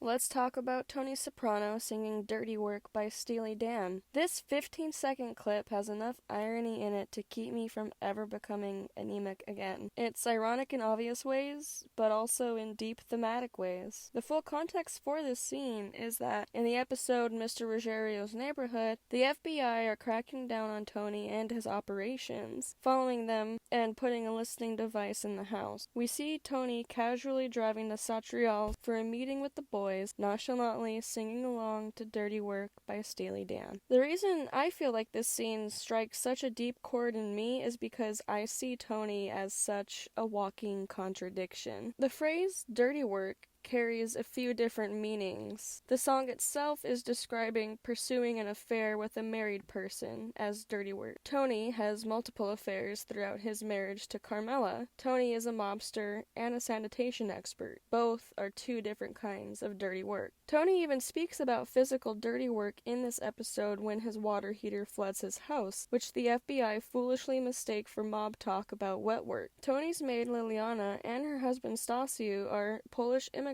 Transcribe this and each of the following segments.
Let's talk about Tony Soprano singing Dirty Work by Steely Dan. This 15-second clip has enough irony in it to keep me from ever becoming anemic again. It's ironic in obvious ways, but also in deep thematic ways. The full context for this scene is that in the episode Mr. Ruggiero's Neighborhood, the FBI are cracking down on Tony and his operations, following them and putting a listening device in the house. We see Tony casually driving to Satrial for a meeting with the boys, nonchalantly singing along to Dirty Work by Steely Dan. The reason I feel like this scene strikes such a deep chord in me is because I see Tony as such a walking contradiction. The phrase dirty work carries a few different meanings. The song itself is describing pursuing an affair with a married person as dirty work. Tony has multiple affairs throughout his marriage to Carmela. Tony is a mobster and a sanitation expert. Both are two different kinds of dirty work. Tony even speaks about physical dirty work in this episode when his water heater floods his house, which the FBI foolishly mistake for mob talk about wet work. Tony's maid Liliana and her husband Stasiu are Polish immigrants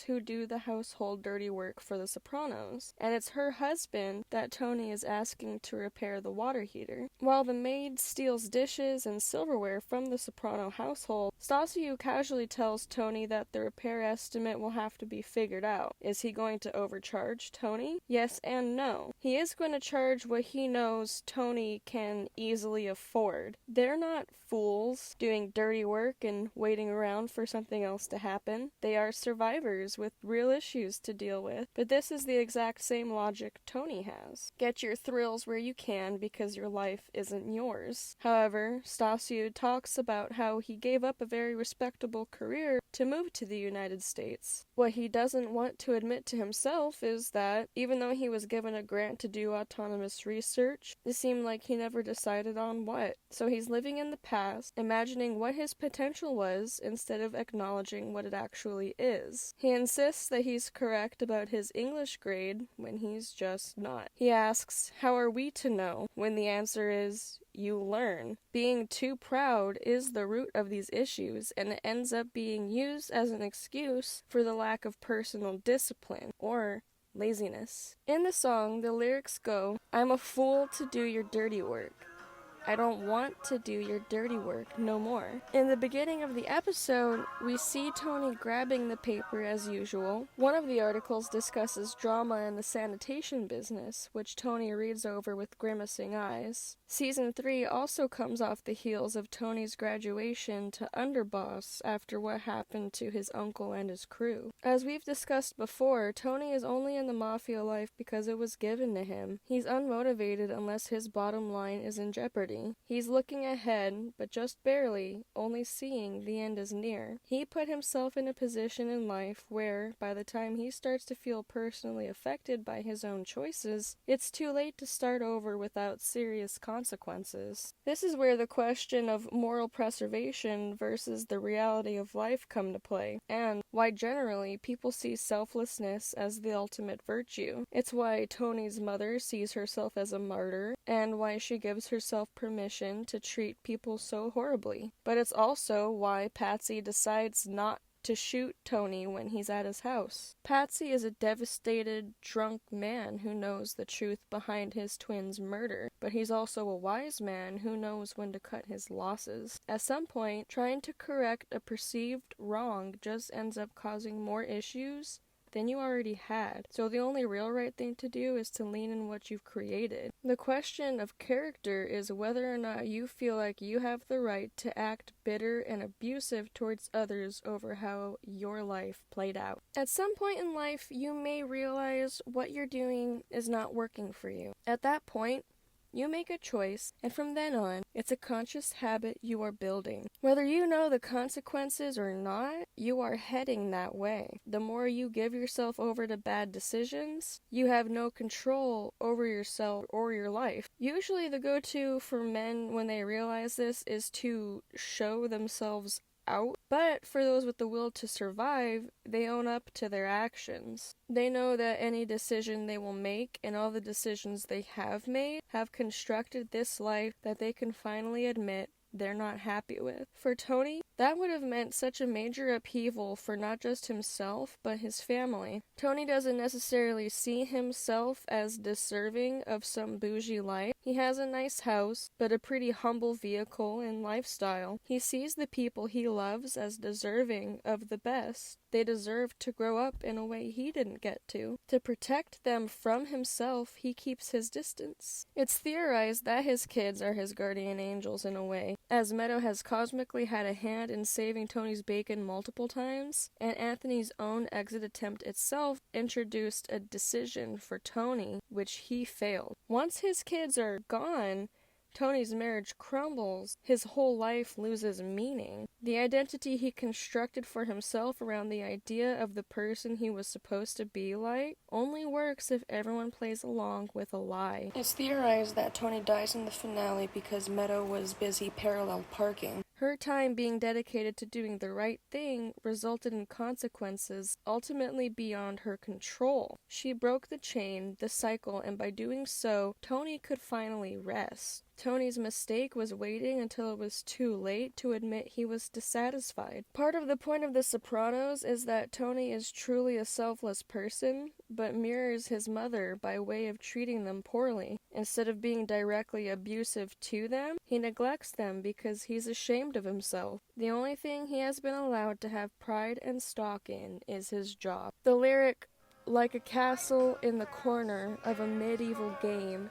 who do the household dirty work for the Sopranos, and it's her husband that Tony is asking to repair the water heater. While the maid steals dishes and silverware from the Soprano household, Stasiu casually tells Tony that the repair estimate will have to be figured out. Is he going to overcharge Tony? Yes and no. He is going to charge what he knows Tony can easily afford. They're not fools doing dirty work and waiting around for something else to happen. They are survivors with real issues to deal with, but this is the exact same logic Tony has. Get your thrills where you can because your life isn't yours. However, Stasiu talks about how he gave up a very respectable career to move to the United States. What he doesn't want to admit to himself is that, even though he was given a grant to do autonomous research, it seemed like he never decided on what. So he's living in the past, imagining what his potential was instead of acknowledging what it actually is. He insists that he's correct about his English grade when he's just not. He asks, "How are we to know?" when the answer is, you learn. Being too proud is the root of these issues, and it ends up being used as an excuse for the lack of personal discipline, or laziness. In the song, the lyrics go, "I'm a fool to do your dirty work. I don't want to do your dirty work no more." In the beginning of the episode, we see Tony grabbing the paper as usual. One of the articles discusses drama in the sanitation business, which Tony reads over with grimacing eyes. Season 3 also comes off the heels of Tony's graduation to underboss after what happened to his uncle and his crew. As we've discussed before, Tony is only in the mafia life because it was given to him. He's unmotivated unless his bottom line is in jeopardy. He's looking ahead, but just barely, only seeing the end is near. He put himself in a position in life where, by the time he starts to feel personally affected by his own choices, it's too late to start over without serious consequences. This is where the question of moral preservation versus the reality of life come to play, and why generally people see selflessness as the ultimate virtue. It's why Tony's mother sees herself as a martyr, and why she gives herself permission to treat people so horribly. But it's also why Patsy decides not to shoot Tony when he's at his house. Patsy is a devastated, drunk man who knows the truth behind his twin's murder, but he's also a wise man who knows when to cut his losses. At some point, trying to correct a perceived wrong just ends up causing more issues than you already had. So the only real right thing to do is to lean in what you've created. The question of character is whether or not you feel like you have the right to act bitter and abusive towards others over how your life played out. At some point in life, you may realize what you're doing is not working for you. At that point, you make a choice, and from then on, it's a conscious habit you are building. Whether you know the consequences or not, you are heading that way. The more you give yourself over to bad decisions, you have no control over yourself or your life. Usually the go-to for men when they realize this is to show themselves out, but for those with the will to survive, they own up to their actions. They know that any decision they will make and all the decisions they have made have constructed this life that they can finally admit they're not happy with. For Tony, that would have meant such a major upheaval for not just himself, but his family. Tony doesn't necessarily see himself as deserving of some bougie life. He has a nice house, but a pretty humble vehicle and lifestyle. He sees the people he loves as deserving of the best. They deserve to grow up in a way he didn't get to. To protect them from himself, he keeps his distance. It's theorized that his kids are his guardian angels in a way, as Meadow has cosmically had a hand in saving Tony's bacon multiple times, and Anthony's own exit attempt itself introduced a decision for Tony, which he failed. Once his kids are gone, Tony's marriage crumbles, his whole life loses meaning. The identity he constructed for himself around the idea of the person he was supposed to be like only works if everyone plays along with a lie. It's theorized that Tony dies in the finale because Meadow was busy parallel parking. Her time being dedicated to doing the right thing resulted in consequences ultimately beyond her control. She broke the chain, the cycle, and by doing so, Tony could finally rest. Tony's mistake was waiting until it was too late to admit he was dissatisfied. Part of the point of The Sopranos is that Tony is truly a selfless person, but mirrors his mother by way of treating them poorly. Instead of being directly abusive to them, he neglects them because he's ashamed of himself. The only thing he has been allowed to have pride and stock in is his job. The lyric, "Like a castle in the corner of a medieval game,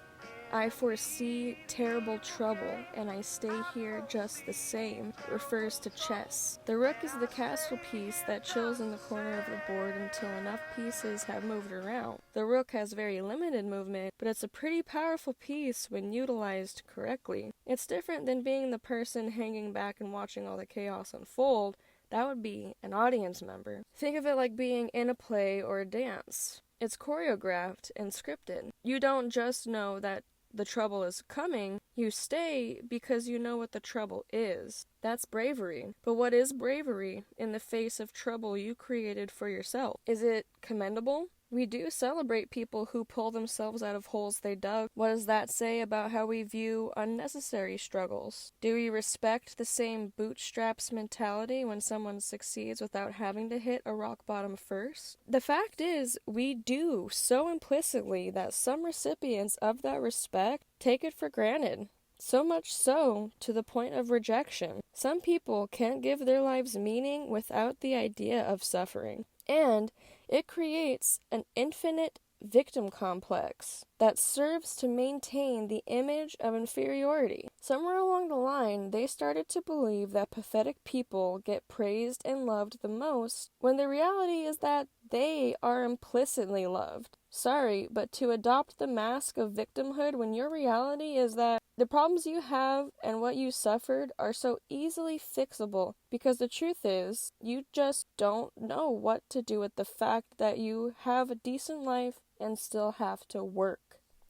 I foresee terrible trouble, and I stay here just the same," refers to chess. The rook is the castle piece that chills in the corner of the board until enough pieces have moved around. The rook has very limited movement, but it's a pretty powerful piece when utilized correctly. It's different than being the person hanging back and watching all the chaos unfold. That would be an audience member. Think of it like being in a play or a dance. It's choreographed and scripted. You don't just know that the trouble is coming, you stay because you know what the trouble is. That's bravery. But what is bravery in the face of trouble you created for yourself? Is it commendable? We do celebrate people who pull themselves out of holes they dug. What does that say about how we view unnecessary struggles? Do we respect the same bootstraps mentality when someone succeeds without having to hit a rock bottom first? The fact is, we do so implicitly that some recipients of that respect take it for granted. So much so, to the point of rejection. Some people can't give their lives meaning without the idea of suffering. And it creates an infinite victim complex that serves to maintain the image of inferiority. Somewhere along the line, they started to believe that pathetic people get praised and loved the most, when the reality is that they are implicitly loved. Sorry, but to adopt the mask of victimhood when your reality is that the problems you have and what you suffered are so easily fixable, because the truth is, you just don't know what to do with the fact that you have a decent life and still have to work.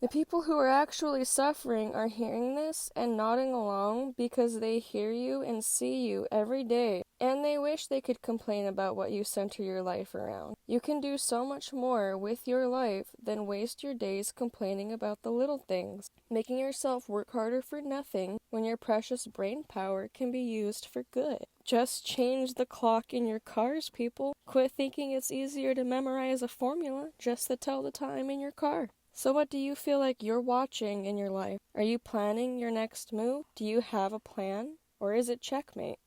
The people who are actually suffering are hearing this and nodding along because they hear you and see you every day, and they wish they could complain about what you center your life around. You can do so much more with your life than waste your days complaining about the little things, making yourself work harder for nothing when your precious brain power can be used for good. Just change the clock in your cars, people. Quit thinking it's easier to memorize a formula just to tell the time in your car. So what do you feel like you're watching in your life? Are you planning your next move? Do you have a plan? Or is it checkmate?